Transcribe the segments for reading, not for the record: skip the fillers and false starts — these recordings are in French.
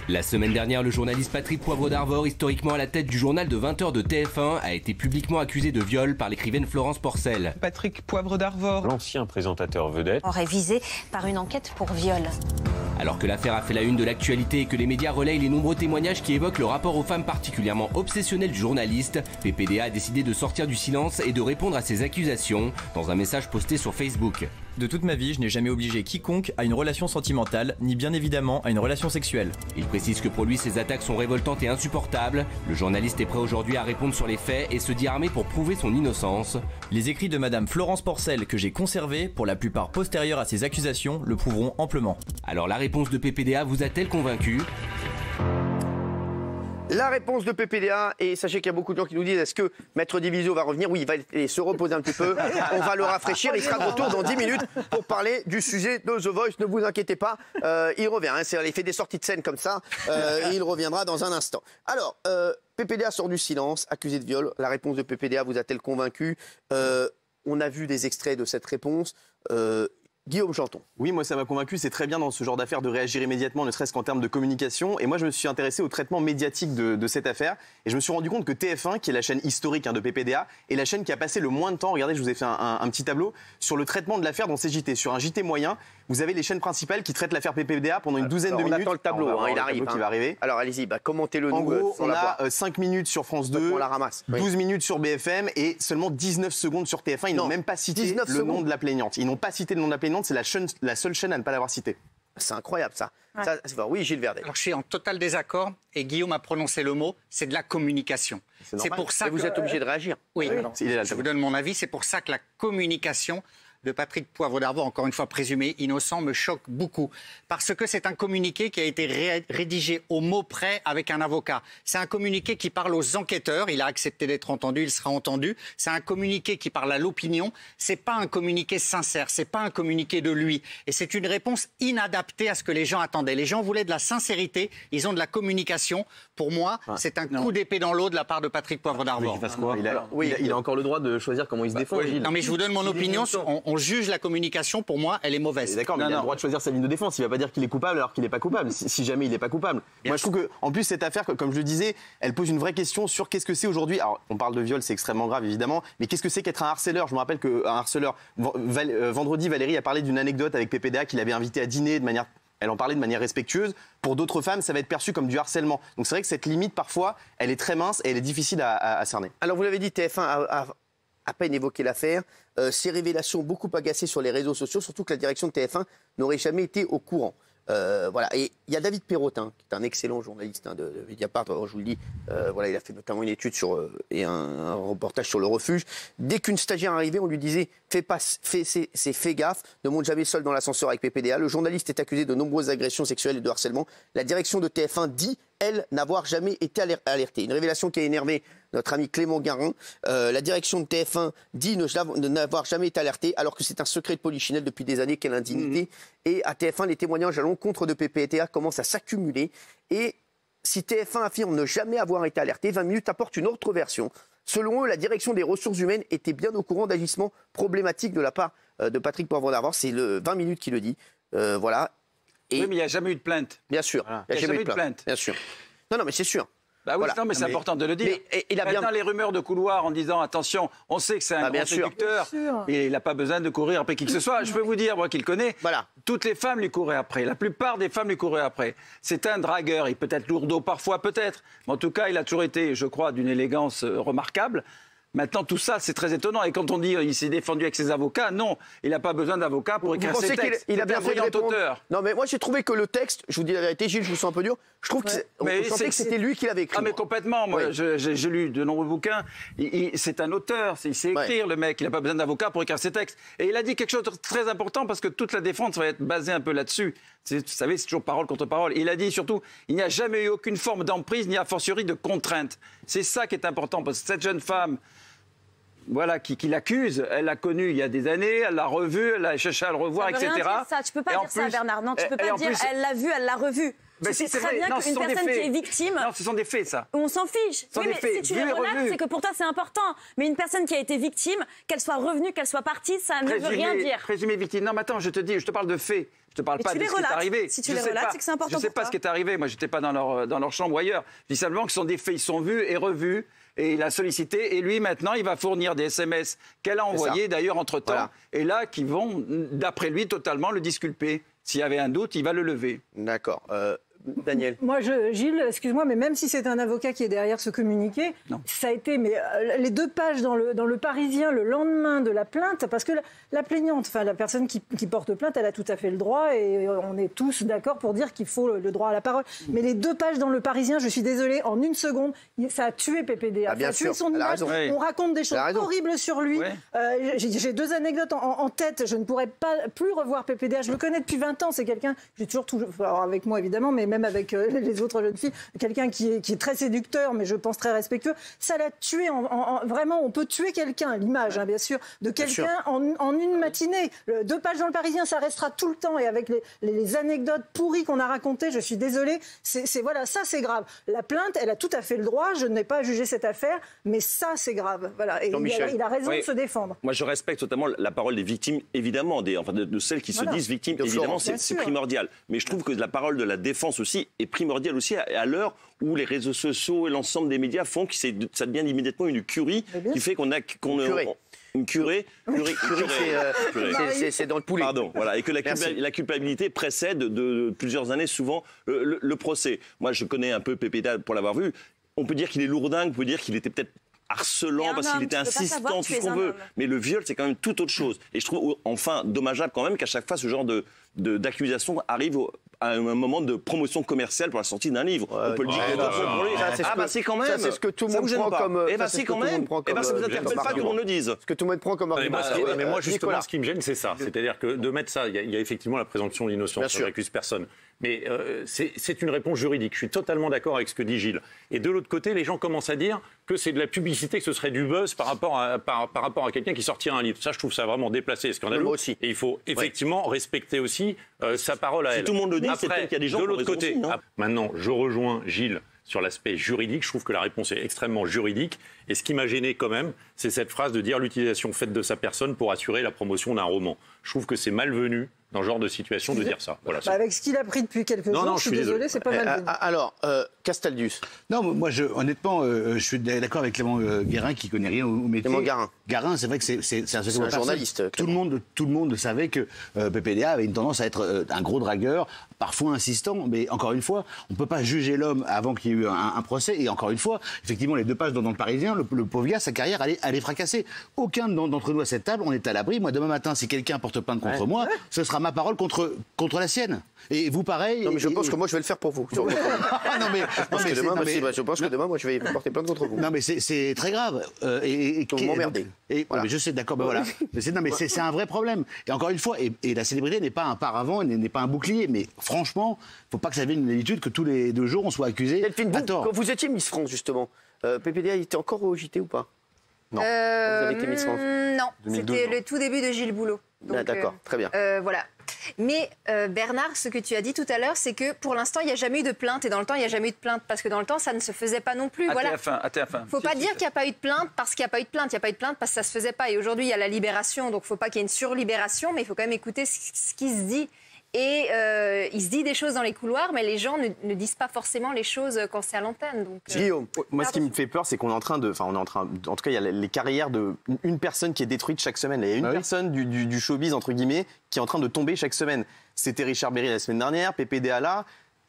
La semaine dernière, le journaliste Patrick Poivre d'Arvor, historiquement à la tête du journal de 20h de TF1, a été publiquement accusé de viol par l'écrivaine Florence Porcel. Patrick Poivre d'Arvor, l'ancien présentateur vedette, aurait visé par une enquête pour viol. Alors que l'affaire a fait la une de l'actualité et que les médias relayent les nombreux témoignages qui évoquent le rapport aux femmes particulièrement obsessionnel du journaliste, PPDA a décidé de sortir du silence et de répondre à ces accusations dans un message posté sur Facebook. De toute ma vie, je n'ai jamais obligé quiconque à une relation sentimentale, ni bien évidemment à une relation sexuelle. Il précise que pour lui, ces attaques sont révoltantes et insupportables. Le journaliste est prêt aujourd'hui à répondre sur les faits et se dit armé pour prouver son innocence. Les écrits de Madame Florence Porcel que j'ai conservés, pour la plupart postérieurs à ces accusations, le prouveront amplement. Alors la réponse de PPDA vous a-t-elle convaincu ? La réponse de PPDA, et sachez qu'il y a beaucoup de gens qui nous disent est-ce que Maître Diviso va revenir? Oui, il va se reposer un petit peu, on va le rafraîchir, il sera de retour dans 10 minutes pour parler du sujet de The Voice, ne vous inquiétez pas, il revient, hein, il fait des sorties de scène comme ça, il reviendra dans un instant. Alors, PPDA sort du silence, accusé de viol, la réponse de PPDA vous a-t-elle convaincu? On a vu des extraits de cette réponse. Guillaume Janton. Oui, moi ça m'a convaincu, c'est très bien dans ce genre d'affaires de réagir immédiatement, ne serait-ce qu'en termes de communication. Et moi je me suis intéressé au traitement médiatique de cette affaire. Et je me suis rendu compte que TF1, qui est la chaîne historique de PPDA, est la chaîne qui a passé le moins de temps, regardez, je vous ai fait un petit tableau, sur le traitement de l'affaire dans ces JT. Sur un JT moyen, vous avez les chaînes principales qui traitent l'affaire PPDA pendant une douzaine de minutes. On attend le tableau, il arrive. Qui va arriver. Alors allez-y, commentez-le nous. En gros, on a 5 minutes sur France 2, on la ramasse. 12 minutes sur BFM et seulement 19 secondes sur TF1. Ils n'ont même pas cité le nom de la plaignante. Ils n'ont pas cité le nom de la plaignante, c'est la seule chaîne à ne pas l'avoir cité. C'est incroyable ça. Ouais. Oui, Gilles Verdet. Alors je suis en total désaccord et Guillaume a prononcé le mot, c'est de la communication. C'est pour ça que vous êtes obligé de réagir. Oui, il est là, je vous donne mon avis, c'est pour ça que la communication de Patrick Poivre d'Arvor, encore une fois présumé innocent, me choque beaucoup. Parce que c'est un communiqué qui a été rédigé au mot près avec un avocat. C'est un communiqué qui parle aux enquêteurs. Il a accepté d'être entendu, il sera entendu. C'est un communiqué qui parle à l'opinion. C'est pas un communiqué sincère, c'est pas un communiqué de lui. Et c'est une réponse inadaptée à ce que les gens attendaient. Les gens voulaient de la sincérité, ils ont de la communication. Pour moi, c'est un coup d'épée dans l'eau de la part de Patrick Poivre d'Arvor. Il a encore le droit de choisir comment il se défend. Non mais je vous donne mon opinion. On juge la communication, pour moi, elle est mauvaise. D'accord, mais il a le droit de choisir sa ligne de défense. Il ne va pas dire qu'il est coupable alors qu'il n'est pas coupable, si jamais il n'est pas coupable. Moi, je trouve qu'en plus, cette affaire, comme je le disais, elle pose une vraie question sur qu'est-ce que c'est aujourd'hui. Alors, on parle de viol, c'est extrêmement grave, évidemment, mais qu'est-ce que c'est qu'être un harceleur? Je me rappelle qu'un harceleur, vendredi, Valérie a parlé d'une anecdote avec PPDA qu'il avait invité à dîner de manière... Elle en parlait de manière respectueuse. Pour d'autres femmes, ça va être perçu comme du harcèlement. Donc c'est vrai que cette limite, parfois, elle est très mince et elle est difficile à cerner. Alors, vous l'avez dit, TF1 a à peine évoqué l'affaire. Ces révélations beaucoup agacées sur les réseaux sociaux, surtout que la direction de TF1 n'aurait jamais été au courant. Voilà. Et il y a David Perrotin, qui est un excellent journaliste de Mediapart, je vous le dis. Voilà, il a fait notamment une étude et un reportage sur le refuge. Dès qu'une stagiaire arrivait, on lui disait fais gaffe, ne monte jamais seul dans l'ascenseur avec PPDA. Le journaliste est accusé de nombreuses agressions sexuelles et de harcèlement. La direction de TF1 dit, elle, n'avoir jamais été alertée. Une révélation qui a énervé notre ami Clément Garin. La direction de TF1 dit ne n'avoir jamais été alertée, alors que c'est un secret de polichinelle depuis des années. Quelle indignité. Et à TF1, les témoignages à l'encontre de PPDA commencent à s'accumuler. Et si TF1 affirme ne jamais avoir été alerté, 20 minutes apporte une autre version. Selon eux, la direction des ressources humaines était bien au courant d'agissements problématiques de la part de Patrick Poivre d'Arvor. C'est le 20 minutes qui le dit. Voilà. Et oui, mais il n'y a jamais eu de plainte. Bien sûr. Voilà. Il n'y a jamais eu de plainte. Bien sûr. Non, mais c'est sûr. Bah oui, voilà. non, mais c'est important de le dire. Maintenant, les rumeurs de couloir en disant attention, on sait que c'est un grand séducteur, et il n'a pas besoin de courir après qui que ce soit. Je peux vous dire, moi qui le connais, toutes les femmes lui couraient après. La plupart des femmes lui couraient après. C'est un dragueur, il peut être lourdeau parfois, peut-être. Mais en tout cas, il a toujours été, je crois, d'une élégance remarquable. Maintenant, tout ça, c'est très étonnant. Et quand on dit qu'il s'est défendu avec ses avocats, non, il n'a pas besoin d'avocats pour écrire ses textes. Il a bien un brillant auteur. Non, mais moi, j'ai trouvé que le texte, je vous dis la vérité, Gilles, je vous sens un peu dur, je trouve que c'était lui qui l'avait écrit. Ah, mais complètement. Moi, j'ai lu de nombreux bouquins. C'est un auteur, il sait écrire, le mec. Il n'a pas besoin d'avocats pour écrire ses textes. Et il a dit quelque chose de très important parce que toute la défense va être basée un peu là-dessus. Vous savez, c'est toujours parole contre parole. Et il a dit surtout, il n'y a jamais eu aucune forme d'emprise, ni a fortiori de contrainte. C'est ça qui est important parce que cette jeune femme, voilà, qui l'accuse, elle l'a connu il y a des années, elle l'a revu, elle a cherché à le revoir, etc. Tu peux pas dire ça, Bernard. Non, tu peux pas dire elle l'a vu, elle l'a revu. C'est très bien qu'une personne qui est victime... Non, ce sont des faits, ça. On s'en fiche. Oui, mais si tu les relates, c'est que pour toi, c'est important. Mais une personne qui a été victime, qu'elle soit revenue, qu'elle soit partie, ça ne veut rien dire. Présumé victime. Non, mais attends, je te parle de faits. Je te parle pas de ce qui est arrivé. Si tu les relates, c'est que c'est important. Je sais pas ce qui est arrivé. Moi, j'étais pas dans leur chambre ou ailleurs. Je dis simplement que ce sont des faits. Ils sont vus et revus. Et il a sollicité. Et lui, maintenant, il va fournir des SMS qu'elle a envoyés, d'ailleurs, entre-temps. Voilà. Et là, qui vont, d'après lui, totalement le disculper. S'il y avait un doute, il va le lever. D'accord. Daniel. Moi, Gilles, excuse-moi, mais même si c'est un avocat qui est derrière ce communiqué, ça a été les 2 pages dans le Parisien le lendemain de la plainte, parce que la plaignante, enfin la personne qui porte plainte, elle a tout à fait le droit et on est tous d'accord pour dire qu'il faut le droit à la parole. Mais les 2 pages dans le Parisien, je suis désolée, en 1 seconde, ça a tué PPDA. Ça a tué son image. On raconte des choses horribles sur lui. J'ai 2 anecdotes en tête. Je ne pourrais pas plus revoir PPDA. Je le connais depuis 20 ans. C'est quelqu'un, j'ai toujours avec moi évidemment, mais même avec les autres jeunes filles, quelqu'un qui est très séducteur, mais je pense très respectueux. Ça l'a tué. Vraiment, on peut tuer quelqu'un, l'image, bien sûr, de quelqu'un en une matinée. 2 pages dans le Parisien, ça restera tout le temps. Et avec les anecdotes pourries qu'on a racontées, je suis désolée, voilà, ça c'est grave. La plainte, elle a tout à fait le droit. Je n'ai pas jugé cette affaire, mais ça c'est grave. Voilà. Et il a raison de se défendre. Moi, je respecte totalement la parole des victimes, évidemment, de celles qui se disent victimes. Évidemment, c'est primordial. Mais je trouve que la parole de la défense aussi est primordial aussi à l'heure où les réseaux sociaux et l'ensemble des médias font que ça devient immédiatement une curie qui fait une curée, c'est dans le poulet. Pardon, voilà, et que la culpabilité précède de plusieurs années souvent le procès. Moi, je connais un peu PPDA pour l'avoir vu. On peut dire qu'il est lourdingue, on peut dire qu'il était peut-être harcelant parce qu'il était insistant, tout ce qu'on veut. Mais le viol, c'est quand même tout autre chose. Et je trouve, enfin, dommageable quand même qu'à chaque fois, ce genre d'accusation arrive à un moment de promotion commerciale pour la sortie d'un livre. On peut le dire. C'est quand même. C'est ce que tout le monde prend comme. C'est quand même. Ça vous interpelle pas que tout le monde le dise. Ce que tout le monde prend comme argument. Mais moi, justement, ce qui me gêne, c'est ça. C'est-à-dire que de mettre ça, il y a effectivement la présomption d'innocence. Je n'accuse personne. Mais c'est une réponse juridique. Je suis totalement d'accord avec ce que dit Gilles. Et de l'autre côté, les gens commencent à dire que c'est de la publicité, que ce serait du buzz par rapport à quelqu'un qui sortirait un livre. Ça, je trouve ça vraiment déplacé et scandaleux. Moi aussi. Et il faut effectivement respecter aussi sa parole à elle. Si tout le monde le dit, c'est peut-être qu'il y a des gens de l'autre côté. Aussi, maintenant, je rejoins Gilles sur l'aspect juridique. Je trouve que la réponse est extrêmement juridique. Et ce qui m'a gêné quand même, c'est cette phrase de dire l'utilisation faite de sa personne pour assurer la promotion d'un roman. Je trouve que c'est malvenu dans ce genre de situation de dire ça. Voilà, avec ce qu'il a pris depuis quelques jours, je suis désolé, c'est pas mal. Alors, Castaldius. Non, moi, honnêtement, je suis d'accord avec Clément Guérin qui connaît rien au métier. Clément Guérin, c'est vrai que c'est un journaliste. Tout le monde savait que PPDA avait une tendance à être un gros dragueur, parfois insistant. Mais encore une fois, on ne peut pas juger l'homme avant qu'il y ait eu un procès. Et encore une fois, effectivement, les 2 pages dans le Parisien, le pauvre gars, sa carrière allait fracasser. Aucun d'entre nous à cette table, on est à l'abri. Moi, demain matin, si quelqu'un porte plainte contre moi, ce sera ma parole contre la sienne. Et vous, pareil. Non, mais je pense que moi, je vais le faire pour vous. Je pense que demain, moi, je vais porter plainte contre vous. Non, mais c'est très grave. Vous m'emmerdez. Voilà. Mais je sais, d'accord, ben voilà. Mais c'est un vrai problème. Et encore une fois, et la célébrité n'est pas un paravent, n'est pas un bouclier. Mais franchement, il ne faut pas que ça devienne une habitude que tous les 2 jours, on soit accusé à tort. Quand vous étiez Miss France, justement, PPDA, il était encore au JT ou pas? Non. Vous avez été Miss France? Non, c'était le tout début de Gilles Boulot. D'accord, très bien. Voilà. Mais Bernard, ce que tu as dit tout à l'heure, c'est que pour l'instant, il n'y a jamais eu de plainte. Et dans le temps, il n'y a jamais eu de plainte. Parce que dans le temps, ça ne se faisait pas non plus. Voilà. Il ne faut pas dire qu'il n'y a pas eu de plainte parce qu'il n'y a pas eu de plainte. Il n'y a pas eu de plainte parce que ça ne se faisait pas. Et aujourd'hui, il y a la libération. Donc, il ne faut pas qu'il y ait une surlibération. Mais il faut quand même écouter ce qui se dit. Et il se dit des choses dans les couloirs, mais les gens ne disent pas forcément les choses quand c'est à l'antenne. Guillaume, moi, ce qui me fait peur, c'est qu'on est en train de... en tout cas, il y a les carrières d'une personne qui est détruite chaque semaine. Il y a une personne du showbiz, entre guillemets, qui est en train de tomber chaque semaine. C'était Richard Berry la semaine dernière, PPDA là.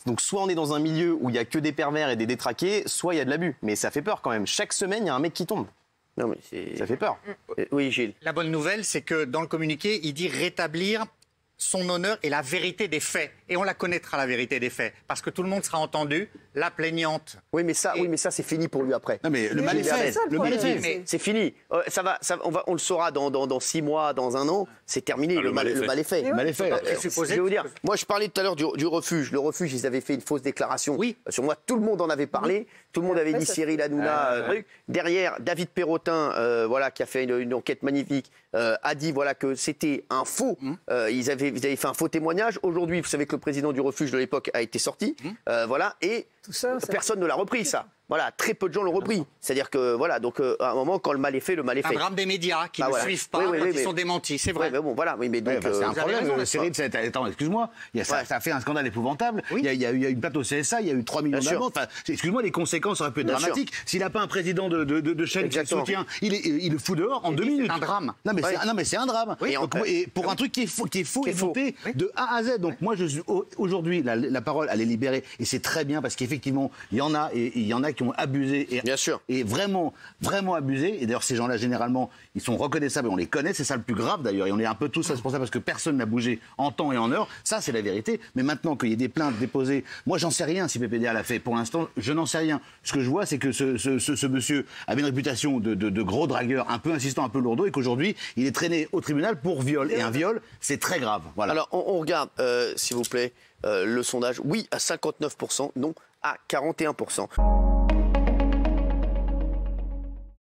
Donc, soit on est dans un milieu où il n'y a que des pervers et des détraqués, soit il y a de l'abus. Mais ça fait peur quand même. Chaque semaine, il y a un mec qui tombe. Non, mais ça fait peur. Oui, Gilles. La bonne nouvelle, c'est que dans le communiqué, il dit rétablir son honneur et la vérité des faits. Et on la connaîtra, la vérité des faits. Parce que tout le monde sera entendu. La plaignante. Oui, mais ça, c'est fini pour lui après. Non, mais le mal est fait. C'est fini. On le saura dans 6 mois, dans 1 an. C'est terminé. Le mal est fait. Le mal est fait. Je vais vous dire, moi, je parlais tout à l'heure du refuge. Le refuge, ils avaient fait une fausse déclaration. Oui. Sur moi, tout le monde en avait parlé. Tout le monde avait dit Cyril Hanouna. Derrière, David Perrotin, qui a fait une enquête magnifique. a dit voilà, que c'était un faux. Ils avaient fait un faux témoignage. Aujourd'hui, vous savez que le président du refuge de l'époque a été sorti. Voilà, et tout ça, personne ne l'a repris, ça. Voilà, très peu de gens l'ont repris. C'est-à-dire que, voilà, donc à un moment, quand le mal est fait, le mal est fait. Un drame des médias qui ne suivent pas, qui sont démentis, c'est vrai. Mais bon, voilà, mais donc. C'est un problème, Cyril. Attends, excuse-moi, ça a fait un scandale épouvantable. Il y a eu une plainte au CSA, il y a eu 3 millions d'amendes. Enfin, excuse-moi, les conséquences auraient pu être dramatiques. S'il n'a pas un président de chaîne qui le soutient, il le fout dehors en 2 minutes. C'est un drame. Non, mais c'est un drame. Et pour un truc qui est faux et monté de A à Z. Donc moi, aujourd'hui, la parole, elle est libérée. Et c'est très bien parce qu'effectivement, il y en a qui ont abusé et vraiment abusé. Et d'ailleurs, ces gens-là, généralement, ils sont reconnaissables et on les connaît. C'est ça le plus grave d'ailleurs. Et on est un peu tous responsables parce que personne n'a bougé en temps et en heure. Ça, c'est la vérité. Mais maintenant qu'il y ait des plaintes déposées, moi, j'en sais rien si PPDA l'a fait. Pour l'instant, je n'en sais rien. Ce que je vois, c'est que ce monsieur avait une réputation de gros dragueur, un peu insistant, un peu lourdeau, et qu'aujourd'hui, il est traîné au tribunal pour viol. Et un viol, c'est très grave. Voilà. Alors, on regarde, s'il vous plaît, le sondage. Oui à 59%, non à 41%.